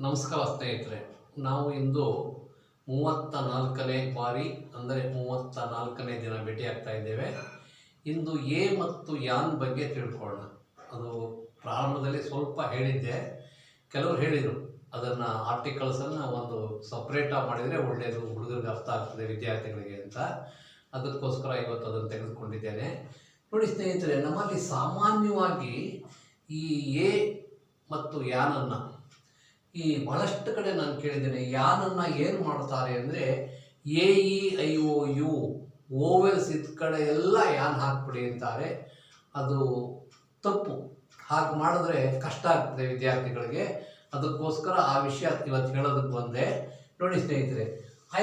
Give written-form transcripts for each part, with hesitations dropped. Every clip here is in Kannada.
ನಮಸ್ಕಾರ ಸ್ನೇಹಿತರೆ. ನಾವು ಇಂದು 34ನೇ ಬಾರಿ ಅಂದರೆ 34ನೇ ದಿನ ಭೇಟಿಯಾಗ್ತಾ ಇದ್ದೇವೆ. ಇಂದು ಎ ಮತ್ತು ಯಾನ್ ಬಗ್ಗೆ ತಿಳ್ಕೊಳ್ಳೋಣ. ಅದು ಪ್ರಾರಂಭದಲ್ಲಿ ಸ್ವಲ್ಪ ಹೇಳಿದ್ದೆ, ಕೆಲವರು ಹೇಳಿದರು ಅದನ್ನು ಆರ್ಟಿಕಲ್ಸನ್ನು ಒಂದು ಸಪ್ರೇಟಾಗಿ ಮಾಡಿದರೆ ಒಳ್ಳೆಯದು, ಹುಡುಗರಿಗೆ ಅರ್ಥ ಆಗ್ತದೆ ವಿದ್ಯಾರ್ಥಿಗಳಿಗೆ ಅಂತ. ಅದಕ್ಕೋಸ್ಕರ ಇವತ್ತು ಅದನ್ನು ತೆಗೆದುಕೊಂಡಿದ್ದೇನೆ. ನೋಡಿ ಸ್ನೇಹಿತರೆ, ನಮ್ಮಲ್ಲಿ ಸಾಮಾನ್ಯವಾಗಿ ಈ ಎ ಮತ್ತು ಯಾನನ್ನು ಬಹಳಷ್ಟು ಕಡೆ ನಾನು ಕೇಳಿದ್ದೇನೆ. ಯಾನನ್ನು ಏನು ಮಾಡ್ತಾರೆ ಅಂದರೆ AEIOU ಓವೆಲ್ಸ್ ಇದ್ದ ಕಡೆ ಎಲ್ಲ ಯಾನ್ ಹಾಕ್ಬಿಡಿ ಅಂತಾರೆ. ಅದು ತಪ್ಪು. ಹಾಗೆ ಮಾಡಿದ್ರೆ ಕಷ್ಟ ಆಗ್ತದೆ ವಿದ್ಯಾರ್ಥಿಗಳಿಗೆ. ಅದಕ್ಕೋಸ್ಕರ ಆ ವಿಷಯ ಇವತ್ತು ಹೇಳೋದಕ್ಕೆ ಬಂದೆ. ನೋಡಿ ಸ್ನೇಹಿತರೆ,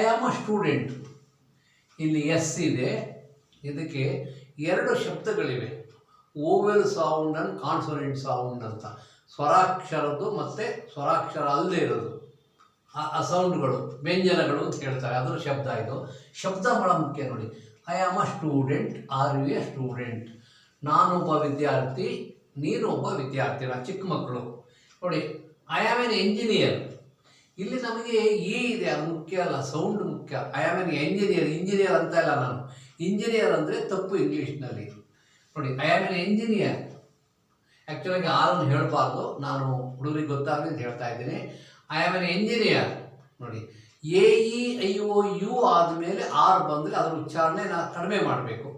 ಐ ಆಮ್ ಅ ಸ್ಟೂಡೆಂಟ್, ಇಲ್ಲಿ ಎಸ್ ಇದೆ, ಇದಕ್ಕೆ ಎರಡು ಶಬ್ದಗಳಿವೆ, vowel sound and consonant sound ಅಂತ. ಸ್ವರಾಕ್ಷರದ್ದು ಮತ್ತು ಸ್ವರಾಕ್ಷರ ಅಲ್ಲದೆ ಇರೋದು ಆ ಸೌಂಡ್ಗಳು, ವ್ಯಂಜನಗಳು ಅಂತ ಹೇಳ್ತಾರೆ, ಅದರ ಶಬ್ದ. ಇದು ಶಬ್ದ ಬಹಳ ಮುಖ್ಯ. ನೋಡಿ, I am a student, are you a student. ನಾನೊಬ್ಬ ವಿದ್ಯಾರ್ಥಿ, ನೀನು ಒಬ್ಬ ವಿದ್ಯಾರ್ಥಿ, ಚಿಕ್ಕ ಮಕ್ಕಳು. ನೋಡಿ, ಐ ಆಮ್ ಎನ್ ಎಂಜಿನಿಯರ್, ಇಲ್ಲಿ ನಮಗೆ ಈ ಇದೆ, ಅದು ಮುಖ್ಯ ಅಲ್ಲ, ಸೌಂಡ್ ಮುಖ್ಯ. I am an engineer, engineer ಅಂತ ಇಲ್ಲ ನಾನು. ಇಂಜಿನಿಯರ್ ಅಂದರೆ ತಪ್ಪು ಇಂಗ್ಲೀಷ್ನಲ್ಲಿ. ನೋಡಿ, ಐ ಆಮ್ ಎನ್ ಎಂಜಿನಿಯರ್. ಆ್ಯಕ್ಚುಲಾಗಿ ಆರನ್ನು ಹೇಳಬಾರ್ದು, ನಾನು ಹುಡುಗರಿಗೆ ಗೊತ್ತಾಗಲಿ ಅಂತ ಹೇಳ್ತಾ ಇದ್ದೀನಿ. I am an engineer. ನೋಡಿ, AEIOU ಆದಮೇಲೆ ಆರ್ ಬಂದರೆ ಅದರ ಉಚ್ಚಾರಣೆ ನಾನು ಕಡಿಮೆ ಮಾಡಬೇಕು.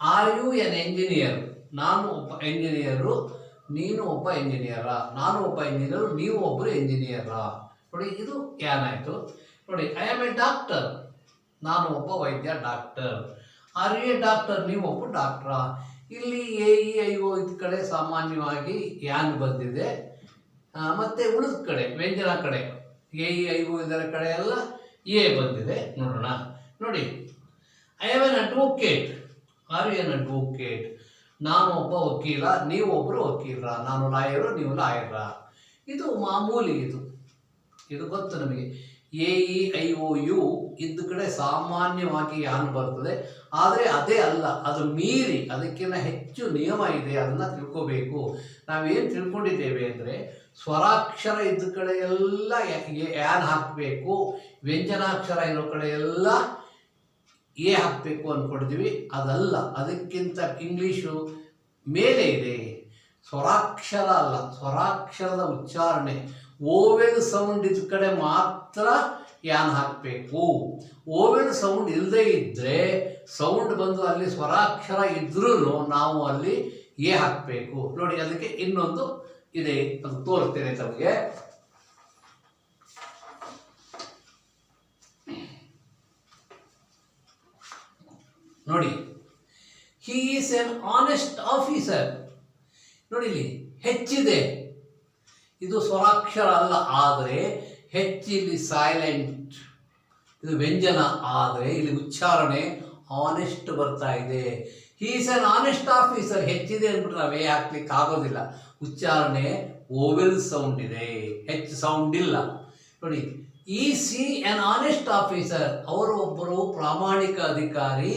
ಆರ್ ಯು ಎನ್ ಎಂಜಿನಿಯರ್, ನಾನು ಒಬ್ಬ ಎಂಜಿನಿಯರು, ನೀನು ಒಬ್ಬ ಎಂಜಿನಿಯರಾ, ನಾನು ಒಬ್ಬ ಇಂಜಿನಿಯರು, ನೀವು ಒಬ್ಬರು ಎಂಜಿನಿಯರಾ. ನೋಡಿ, ಇದು ಏನಾಯಿತು. ನೋಡಿ, ಐ ಆಮ್ ಎ ಡಾಕ್ಟರ್, ನಾನು ಒಬ್ಬ ವೈದ್ಯ, doctor. Are you a doctor, ನೀವು ಒಬ್ಬ ಡಾಕ್ಟ್ರಾ. ಇಲ್ಲಿ AEIO ಇದ್ದ ಕಡೆ ಸಾಮಾನ್ಯವಾಗಿ ಯಾನ್ ಬಂದಿದೆ, ಮತ್ತು ಉಳಿದ ಕಡೆ ವ್ಯಂಜನ ಕಡೆ AEIO ಇದರ ಕಡೆ ಎಲ್ಲ ಎ ಬಂದಿದೆ. ನೋಡೋಣ. ನೋಡಿ, I am an advocate, are U N advocate. ನಾನು ಒಬ್ಬ ವಕೀಲ, ನೀವು ಒಬ್ಬರು ವಕೀಲರ, ನಾನು ಲಾಯರು, ನೀವು ಲಾಯರ. ಇದು ಮಾಮೂಲಿ, ಇದು ಗೊತ್ತು ನಮಗೆ. AEIOU ಇದ್ದ ಕಡೆ ಸಾಮಾನ್ಯವಾಗಿ ಯಾನ್ ಬರ್ತದೆ. ಆದರೆ ಅದೇ ಅಲ್ಲ, ಅದು ಮೀರಿ ಅದಕ್ಕಿಂತ ಹೆಚ್ಚು ನಿಯಮ ಇದೆ, ಅದನ್ನು ತಿಳ್ಕೋಬೇಕು. ನಾವೇನು ತಿಳ್ಕೊಂಡಿದ್ದೇವೆ ಅಂದರೆ, ಸ್ವರಾಕ್ಷರ ಇದ್ದ ಕಡೆ ಎಲ್ಲ ಯಾನ್ ಹಾಕಬೇಕು, ವ್ಯಂಜನಾಕ್ಷರ ಇರೋ ಕಡೆ ಎಲ್ಲ ಎ ಹಾಕಬೇಕು ಅಂದ್ಕೊಂಡಿದ್ದೀವಿ. ಅದಲ್ಲ, ಅದಕ್ಕಿಂತ ಇಂಗ್ಲೀಷು ಮೇಲೆ ಇದೆ. ಸ್ವರಾಕ್ಷರ ಅಲ್ಲ, ಸ್ವರಾಕ್ಷರದ ಉಚ್ಚಾರಣೆ, ಓವೆಲ್ ಸೌಂಡ್ ಇದ್ದ ಕಡೆ ಮಾತ್ರ ಯಾನ್ ಹಾಕಬೇಕು. ಓವೆಲ್ ಸೌಂಡ್ ಇಲ್ಲದೆ ಇದ್ದರೆ, ಸೌಂಡ್ ಬಂದು ಅಲ್ಲಿ ಸ್ವರಾಕ್ಷರ ಇದ್ರೂ ನಾವು ಅಲ್ಲಿ ಎ ಹಾಕಬೇಕು. ನೋಡಿ, ಅದಕ್ಕೆ ಇನ್ನೊಂದು ಇದೆ, ಅದು ತೋರಿಸ್ತೇನೆ ತಮಗೆ. ನೋಡಿ, he is N honest officer. ನೋಡಿ, ಇಲ್ಲಿ ಹೆಚ್ಚಿದೆ, ಇದು ಸ್ವರಾಕ್ಷರ ಅಲ್ಲ, ಆದರೆ ಹೆಚ್ಚಿಲ್ಲಿ ಸೈಲೆಂಟ್, ಇದು ವ್ಯಂಜನ. ಆದರೆ ಇಲ್ಲಿ ಉಚ್ಚಾರಣೆ ಆನೆಸ್ಟ್ ಬರ್ತಾ ಇದೆ. He is N honest officer. ಹೆಚ್ಚಿದೆ ಅಂದ್ಬಿಟ್ರೆ ನಾವೇ ಹಾಕ್ಲಿಕ್ಕೆ ಆಗೋದಿಲ್ಲ. ಉಚ್ಚಾರಣೆ ಓವೆಲ್ ಸೌಂಡ್ ಇದೆ, ಹೆಚ್ ಸೌಂಡ್ ಇಲ್ಲ. ನೋಡಿ, is he N honest officer, ಅವರು ಒಬ್ಬರು ಪ್ರಾಮಾಣಿಕ ಅಧಿಕಾರಿ,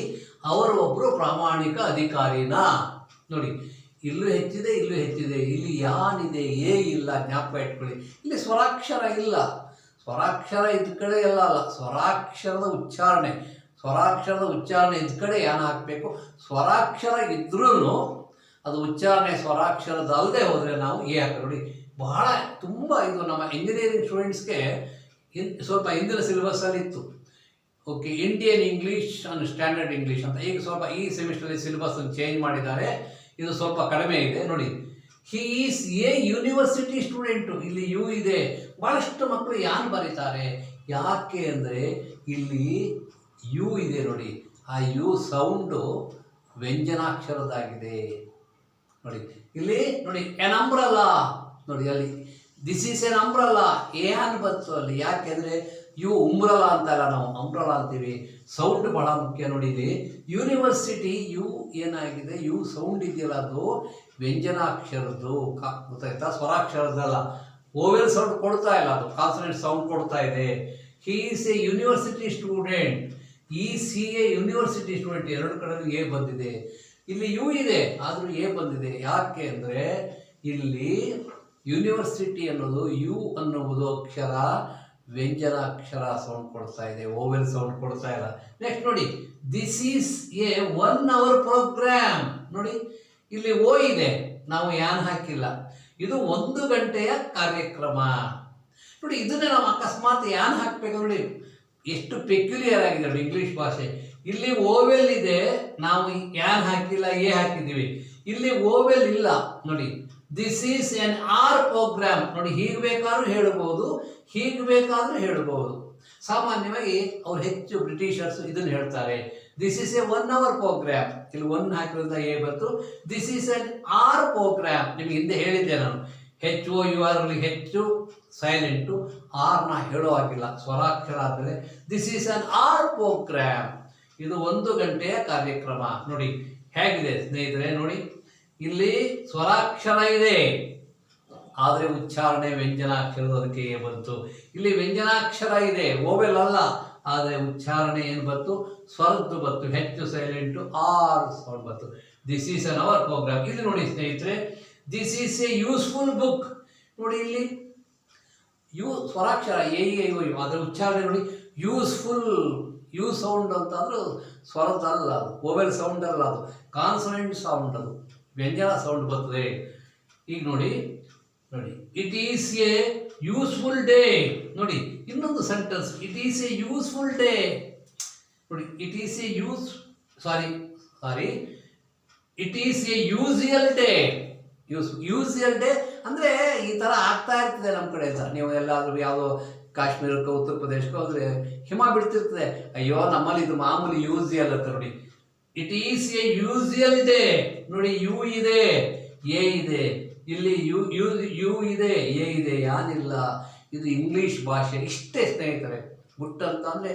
ಅವರು ಒಬ್ಬರು ಪ್ರಾಮಾಣಿಕ ಅಧಿಕಾರಿನಾ. ನೋಡಿ, ಇಲ್ಲೂ ಹೆಚ್ಚಿದೆ, ಇಲ್ಲೂ ಹೆಚ್ಚಿದೆ. ಇಲ್ಲಿ ಯಾನಿದೆ, ಎ ಇಲ್ಲ, ಜ್ಞಾಪಕ ಇಟ್ಕೊಳ್ಳಿ. ಇಲ್ಲಿ ಸ್ವರಾಕ್ಷರ ಇಲ್ಲ. ಸ್ವರಾಕ್ಷರ ಇದ್ದ ಕಡೆ ಎಲ್ಲ ಅಲ್ಲ, ಸ್ವರಾಕ್ಷರದ ಉಚ್ಚಾರಣೆ ಇದ್ದ ಕಡೆ ಯಾನ ಹಾಕಬೇಕು. ಸ್ವರಾಕ್ಷರ ಇದ್ರೂ ಅದು ಉಚ್ಚಾರಣೆ ಸ್ವರಾಕ್ಷರದಲ್ಲದೆ ಹೋದರೆ ನಾವು ಎ ಹಾಕಿ. ನೋಡಿ, ಬಹಳ ತುಂಬ ಇದು ನಮ್ಮ ಇಂಜಿನಿಯರಿಂಗ್ ಸ್ಟೂಡೆಂಟ್ಸ್ಗೆ ಸ್ವಲ್ಪ ಹಿಂದಿನ ಸಿಲೆಬಸ್ಸಲ್ಲಿ ಇತ್ತು. Okay, Indian English and standard English ಅಂತ. ಈಗ ಸ್ವಲ್ಪ ಈ ಸೆಮಿಸ್ಟರಲ್ಲಿ ಸಿಲೆಬಸ್ಸನ್ನು ಚೇಂಜ್ ಮಾಡಿದ್ದಾರೆ, ಇದು ಸ್ವಲ್ಪ ಕಡಿಮೆ ಇದೆ. ನೋಡಿ, he is A university student, ಇಲ್ಲಿ ಯು ಇದೆ. ಭಾಳಷ್ಟು ಮಕ್ಕಳು ಯಾನ್ ಬರೀತಾರೆ. ಯಾಕೆ ಅಂದರೆ ಇಲ್ಲಿ ಯು ಇದೆ. ನೋಡಿ, ಆ ಯು ಸೌಂಡು ವ್ಯಂಜನಾಕ್ಷರದಾಗಿದೆ. ನೋಡಿ, ಇಲ್ಲಿ ನೋಡಿ, ಎನ್ ಅಂಬ್ರಲ್ಲಾ. ನೋಡಿ, ಅಲ್ಲಿ ದಿಸ್ ಈಸ್ ಎನ್ ಅಂಬ್ರಲ್ಲಾ, ಏನ್ ಬಂತು ಅಲ್ಲಿ. ಯಾಕೆಂದರೆ ಯು ಉಂಬ್ರಲಾ ಅಂತಲ್ಲ, ನಾವು ಅಂಬ್ರಲಾ ಅಂತೀವಿ. ಸೌಂಡ್ ಬಹಳ ಮುಖ್ಯ. ನೋಡಿ, ಇಲ್ಲಿ ಯೂನಿವರ್ಸಿಟಿ ಯು ಏನಾಗಿದೆ, ಯು ಸೌಂಡ್ ಇದೆಯಲ್ಲ, ಅದು ವ್ಯಂಜನಾಕ್ಷರದ್ದು, ಗೊತ್ತಾಯ್ತಾ, ಸ್ವರಾಕ್ಷರದಲ್ಲ. ಓವೆಲ್ ಸೌಂಡ್ ಕೊಡ್ತಾ ಇಲ್ಲ, ಅದು ಕಾನ್ಸನೆಂಟ್ ಸೌಂಡ್ ಕೊಡ್ತಾ ಇದೆ. He is A university student, ಈ ಸಿ ಎ ಯೂನಿವರ್ಸಿಟಿ ಸ್ಟೂಡೆಂಟ್, ಎರಡು ಕಡೆ ಎ ಬಂದಿದೆ. ಇಲ್ಲಿ ಯು ಇದೆ, ಆದರೂ ಎ ಬಂದಿದೆ. ಯಾಕೆ ಅಂದರೆ ಇಲ್ಲಿ ಯೂನಿವರ್ಸಿಟಿ ಅನ್ನೋದು ಯು ಅನ್ನುವುದು ಅಕ್ಷರ ವ್ಯಂಜನಾಕ್ಷರ ಸೌಂಡ್ ಕೊಡ್ತಾ ಇದೆ, ಓವೆಲ್ ಸೌಂಡ್ ಕೊಡ್ತಾ ಇಲ್ಲ. ನೆಕ್ಸ್ಟ್ ನೋಡಿ, this is a 1 hour programme. ನೋಡಿ ಇಲ್ಲಿ ಓ ಇದೆ, ನಾವು ಯಾನ್ ಹಾಕಿಲ್ಲ. ಇದು 1 ಗಂಟೆಯ ಕಾರ್ಯಕ್ರಮ. ನೋಡಿ ಇದನ್ನೇ ನಾವು ಅಕಸ್ಮಾತ್ ಯಾನ್ ಹಾಕ್ಬೇಕು. ನೋಡಿ ಎಷ್ಟು ಪೆಕ್ಯುಲಿಯರ್ ಆಗಿದೆ ನೋಡಿ ಇಂಗ್ಲಿಷ್ ಭಾಷೆ. ಇಲ್ಲಿ ಓವೆಲ್ ಇದೆ, ನಾವು ಯಾನ್ ಹಾಕಿಲ್ಲ, ಎ ಹಾಕಿದ್ದೀವಿ. ಇಲ್ಲಿ ಓವೆಲ್ ಇಲ್ಲ. ನೋಡಿ this is an hour programme. ನೋಡಿ ಹೀಗೆ ಬೇಕಾದ್ರೂ ಹೇಳಬಹುದು, ಹೀಗೆ ಬೇಕಾದ್ರೂ ಹೇಳಬಹುದು. ಸಾಮಾನ್ಯವಾಗಿ ಅವ್ರು ಹೆಚ್ಚು ಬ್ರಿಟಿಷರ್ಸ್ ಇದನ್ನು ಹೇಳ್ತಾರೆ, this is a 1 hour programme. ಇಲ್ಲಿ 1 ಹಾಕಿರೋದ್ರಿಂದ ಎ ಬಂತು. This is an hour programme. ನಿಮಗೆ ಹಿಂದೆ ಹೇಳಿದ್ದೆ ನಾನು, ಹೆಚ್ಚು ಯು ಆರ್ ಅಲ್ಲಿ ಹೆಚ್ಚು ಸೈಲೆಂಟು, ಆರ್ನ ಹೇಳೋ ಆಗಿಲ್ಲ, ಸ್ವರಾಕ್ಷರ ಆದಮೇಲೆ this is an hour programme. ಇದು 1 ಗಂಟೆಯ ಕಾರ್ಯಕ್ರಮ. ನೋಡಿ ಹೇಗಿದೆ ಸ್ನೇಹಿತರೆ, ನೋಡಿ ಇಲ್ಲಿ ಸ್ವರಾಕ್ಷರ ಇದೆ, ಆದರೆ ಉಚ್ಚಾರಣೆ ವ್ಯಂಜನಾಕ್ಷರದ ಅದಕ್ಕೆ ಬಂತು. ಇಲ್ಲಿ ವ್ಯಂಜನಾಕ್ಷರ ಇದೆ, ಓವೆಲ್ ಅಲ್ಲ, ಆದರೆ ಉಚ್ಚಾರಣೆ ಏನು ಬಂತು, ಸ್ವರದ್ದು ಬಂತು, ಹೆಚ್ಚು ಸೈಲೆಂಟು ಆರ್ ಸೌಂಡ್ ಬಂತು. This is an hour programme. ಇಲ್ಲಿ ನೋಡಿ ಸ್ನೇಹಿತರೆ, this is a useful book. ನೋಡಿ ಇಲ್ಲಿ ಯು ಸ್ವರಾಕ್ಷರ ಎ ಯು, ಅದರ ಉಚ್ಚಾರಣೆ ನೋಡಿ ಯೂಸ್ಫುಲ್. ಯು ಸೌಂಡ್ ಅಂತಂದ್ರೆ ಸ್ವರದಲ್ಲ, ಅದು ಓವೆಲ್ ಸೌಂಡ್ ಅಲ್ಲ, ಅದು ಕಾನ್ಸನೆಂಟ್ ಸೌಂಡ್, ಅದು ವ್ಯಂಜನ ಸೌಂಡ್ ಬರ್ತದೆ. ಈಗ ನೋಡಿ ನೋಡಿ, it is a useful day. ನೋಡಿ ಇನ್ನೊಂದು sentence, it is a useful day. ನೋಡಿ it is a it is a usual day. Usual day ಅಂದರೆ ಈ ಥರ ಆಗ್ತಾ ಇರ್ತದೆ ನಮ್ಮ ಕಡೆ ಅಂತ. ನೀವು ಎಲ್ಲಾದರೂ ಯಾವುದೋ ಕಾಶ್ಮೀರಕ್ಕೆ ಉತ್ತರ ಪ್ರದೇಶಕ್ಕೆ ಹೋದರೆ ಹಿಮ ಬಿಡ್ತಿರ್ತದೆ, ಅಯ್ಯೋ ನಮ್ಮಲ್ಲಿ ಇದು ಮಾಮೂಲಿ ಯೂಸಿಯಲ್ ಅಂತ. ನೋಡಿ it is a usual day. ನೋಡಿ ಯು ಇದೆ, ಎ ಇದೆ, ಇಲ್ಲಿ ಯು ಯು ಯು ಇದೆ, ಎ ಇದೆ, ಯಾನಿಲ್ಲ. ಇದು ಇಂಗ್ಲಿಷ್ ಭಾಷೆ. ಇಷ್ಟೇ ಸ್ನೇಹಿತರೆ. ಗುಟ್ ಅಂತ ಅಂದರೆ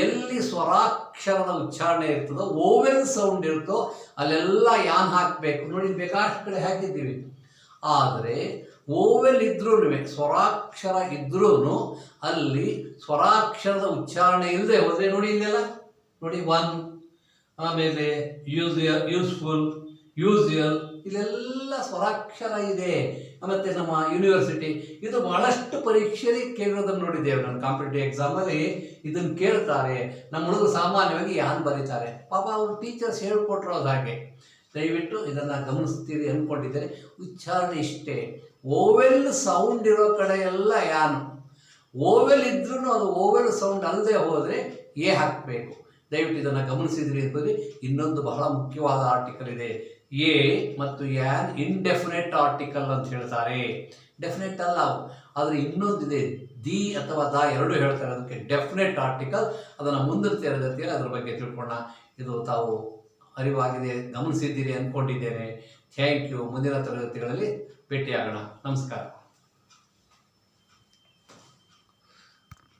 ಎಲ್ಲಿ ಸ್ವರಾಕ್ಷರದ ಉಚ್ಚಾರಣೆ ಇರ್ತದೋ, ಓವೆಲ್ ಸೌಂಡ್ ಇರುತ್ತೋ ಅಲ್ಲೆಲ್ಲ ಯಾನ್ ಹಾಕಬೇಕು. ನೋಡಿ ಬೇಕಾಷ್ಟು ಕಡೆ ಹಾಕಿದ್ದೀವಿ. ಆದರೆ ಓವೆಲ್ ಇದ್ರೂ, ಸ್ವರಾಕ್ಷರ ಇದ್ರೂ ಅಲ್ಲಿ ಸ್ವರಾಕ್ಷರದ ಉಚ್ಚಾರಣೆ ಇಲ್ಲದೆ ಹೋದರೆ ನೋಡಿ ಇಲ್ಲೆಲ್ಲ ನೋಡಿ 1, ಆಮೇಲೆ ಯೂಸ್ಫುಲ್, ಯೂಸ್ಯಲ್, ಇಲ್ಲೆಲ್ಲ ಸ್ವರಾಕ್ಷರ ಇದೆ. ಮತ್ತು ನಮ್ಮ ಯೂನಿವರ್ಸಿಟಿ ಇದು ಬಹಳಷ್ಟು ಪರೀಕ್ಷೆಯಲ್ಲಿ ಕೇಳೋದನ್ನು ನೋಡಿದ್ದೇವೆ. ನಾನು ಕಾಂಪಿಟೇಟಿವ್ ಎಕ್ಸಾಮಲ್ಲಿ ಇದನ್ನು ಕೇಳ್ತಾರೆ. ನಮ್ಮ ಹುಡುಗರು ಸಾಮಾನ್ಯವಾಗಿ ಯಾನ್ ಬರೀತಾರೆ. ಪಾಪ ಅವರು ಟೀಚರ್ಸ್ ಹೇಳ್ಕೊಟ್ರೋದು ಹಾಗೆ. ದಯವಿಟ್ಟು ಇದನ್ನು ಗಮನಿಸ್ತೀರಿ ಅಂದ್ಕೊಂಡಿದ್ದೇನೆ. ಉಚ್ಚಾರಣೆ ಇಷ್ಟೇ. ಓವೆಲ್ ಸೌಂಡ್ ಇರೋ ಕಡೆ ಎಲ್ಲ ಯಾನು, ಓವೆಲ್ ಇದ್ರೂ ಅದು ಓವೆಲ್ ಸೌಂಡ್ ಅಲ್ಲದೆ ಹೋದರೆ ಎ ಹಾಕಬೇಕು. ದಯವಿಟ್ಟು ಇದನ್ನು ಗಮನಿಸಿದ್ರಿ ಅಂತಂದರೆ ಇನ್ನೊಂದು ಬಹಳ ಮುಖ್ಯವಾದ ಆರ್ಟಿಕಲ್ ಇದೆ. ಎ ಮತ್ತು ಯಾನ್ ಇಂಡೆಫಿನೆಟ್ ಆರ್ಟಿಕಲ್ ಅಂತ ಹೇಳ್ತಾರೆ. ಡೆಫಿನೆಟ್ ಅಲ್ಲ, ಆದರೆ ಇನ್ನೊಂದಿದೆ, ದಿ ಅಥವಾ ದ ಎರಡೂ ಹೇಳ್ತಾರೆ. ಅದಕ್ಕೆ ಡೆಫಿನೆಟ್ ಆರ್ಟಿಕಲ್. ಅದನ್ನು ಮುಂದಿನ ತರಗತಿಯಲ್ಲಿ ಅದರ ಬಗ್ಗೆ ತಿಳ್ಕೊಳ್ಳೋಣ. ಇದು ತಾವು ಅರಿವಾಗಿದೆ, ಗಮನಿಸಿದ್ದೀರಿ ಅಂದ್ಕೊಂಡಿದ್ದೇನೆ. Thank you. ಮುಂದಿನ ತರಗತಿಗಳಲ್ಲಿ ಭೇಟಿಯಾಗೋಣ. ನಮಸ್ಕಾರ.